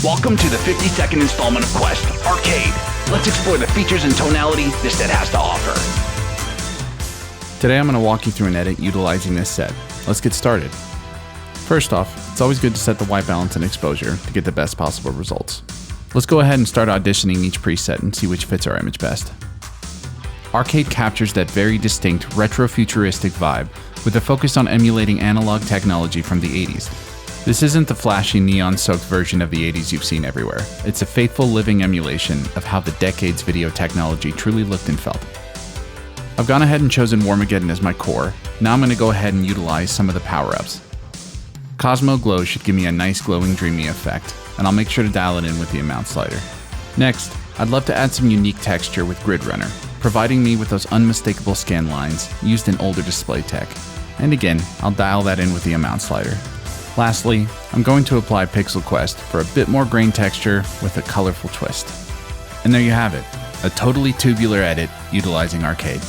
Welcome to the 52nd installment of Quest Arcade. Let's explore the features and tonality this set has to offer. Today I'm going to walk you through an edit utilizing this set. Let's get started. First off, it's always good to set the white balance and exposure to get the best possible results. Let's go ahead and start auditioning each preset and see which fits our image best. Arcade captures that very distinct retro-futuristic vibe with a focus on emulating analog technology from the 80s. This isn't the flashy neon-soaked version of the 80s you've seen everywhere. It's a faithful living emulation of how the decade's video technology truly looked and felt. I've gone ahead and chosen Warmageddon as my core. Now I'm going to go ahead and utilize some of the power-ups. Cosmo Glow should give me a nice glowing dreamy effect, and I'll make sure to dial it in with the amount slider. Next, I'd love to add some unique texture with Grid Runner, providing me with those unmistakable scan lines used in older display tech. And again, I'll dial that in with the amount slider. Lastly, I'm going to apply Pixel Quest for a bit more grain texture with a colorful twist. And there you have it, a totally tubular edit utilizing Arcade.